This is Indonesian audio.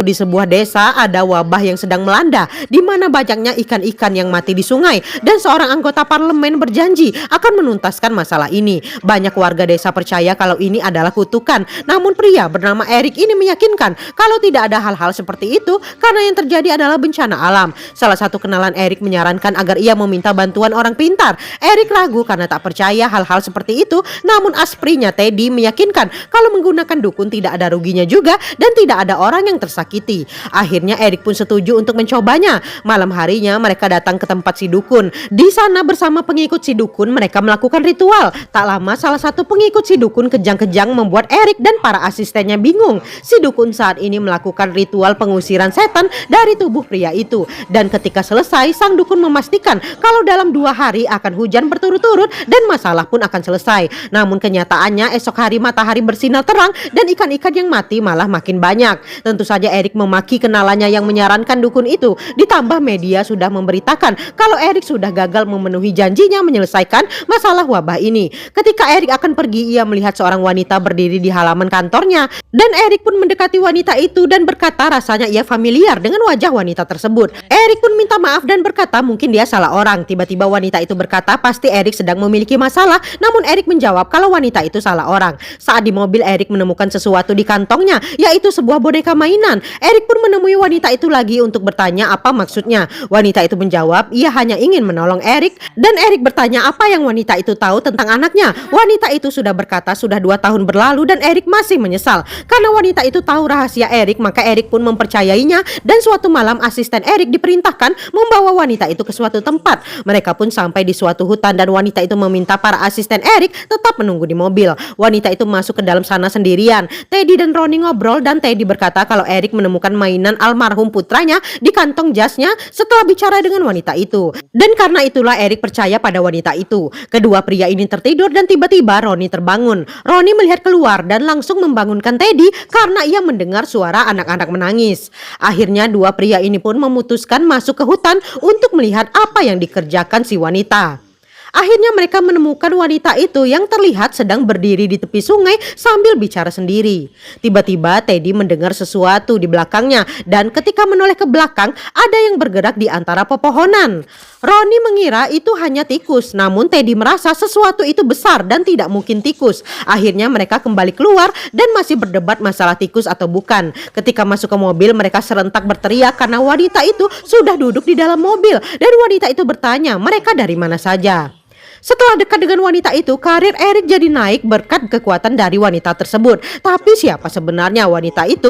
di sebuah desa ada wabah yang sedang melanda, di mana banyaknya ikan-ikan yang mati di sungai, dan seorang anggota parlemen berjanji akan menuntaskan masalah ini. Banyak warga desa percaya kalau ini adalah kutukan, namun pria bernama Erik ini meyakinkan kalau tidak ada hal-hal seperti itu karena yang terjadi adalah bencana alam. Salah satu kenalan Erik menyarankan agar ia meminta bantuan orang pintar. Erik ragu karena tak percaya hal-hal seperti itu, namun asprinya Teddy meyakinkan kalau menggunakan dukun tidak ada ruginya juga dan tidak ada orang yang tersakiti. Akhirnya Erik pun setuju untuk mencobanya. Malam harinya mereka datang ke tempat si dukun. Di sana bersama pengikut si dukun mereka melakukan ritual. Tak lama salah satu pengikut si dukun kejang-kejang membuat Erik dan para asistennya bingung. Si dukun saat ini melakukan ritual pengusiran setan dari tubuh pria itu. Dan ketika selesai, sang dukun memastikan kalau dalam 2 hari akan hujan berturut-turut dan masalah pun akan selesai. Namun kenyataannya esok hari matahari bersinar terang dan ikan-ikan yang mati malah makin banyak. Tentu saja Erik memaki kenalannya yang menyarankan dukun itu. Ditambah media sudah memberitakan kalau Erik sudah gagal memenuhi janjinya menyelesaikan masalah wabah ini. Ketika Erik akan pergi, ia melihat seorang wanita berdiri di halaman kantornya. Dan Erik pun mendekati wanita itu dan berkata rasanya ia familiar dengan wajah wanita tersebut. Erik pun minta maaf dan berkata mungkin dia salah orang. Tiba-tiba wanita itu berkata pasti Erik sedang memiliki masalah, namun Erik menjawab kalau wanita itu salah orang. Saat di mobil Erik menemukan sesuatu di kantongnya, yaitu sebuah boneka mainan. Erik pun menemui wanita itu lagi untuk bertanya apa maksudnya. Wanita itu menjawab ia hanya ingin menolong Erik, dan Erik bertanya apa yang wanita itu tahu tentang anaknya. Wanita itu sudah berkata sudah 2 tahun berlalu dan Erik masih menyesal. Karena wanita itu tahu rahasia Erik, maka Erik pun mempercayainya, dan suatu malam asisten Erik diperintahkan membawa wanita itu ke suatu tempat. Mereka pun sampai di suatu hutan dan wanita itu meminta para asisten Erik tetap menunggu di mobil. Wanita itu masuk ke dalam sana sendirian. Teddy dan Ronnie ngobrol dan Teddy berkata kalau Erik menemukan mainan almarhum putranya di kantong jasnya setelah bicara dengan wanita itu. Dan karena itulah Erik percaya pada wanita itu. Kedua pria ini tertidur dan tiba-tiba Ronnie terbangun. Ronnie melihat keluar dan langsung membangunkan Teddy karena ia mendengar suara anak-anak menangis. Akhirnya dua pria ini pun memutuskan masuk ke hutan untuk melihat apa yang dikerjakan si wanita. Akhirnya mereka menemukan wanita itu yang terlihat sedang berdiri di tepi sungai sambil bicara sendiri. Tiba-tiba Teddy mendengar sesuatu di belakangnya dan ketika menoleh ke belakang ada yang bergerak di antara pepohonan. Ronnie mengira itu hanya tikus, namun Teddy merasa sesuatu itu besar dan tidak mungkin tikus. Akhirnya mereka kembali keluar dan masih berdebat masalah tikus atau bukan. Ketika masuk ke mobil mereka serentak berteriak karena wanita itu sudah duduk di dalam mobil dan wanita itu bertanya mereka dari mana saja. Setelah dekat dengan wanita itu, karir Erik jadi naik berkat kekuatan dari wanita tersebut. Tapi siapa sebenarnya wanita itu?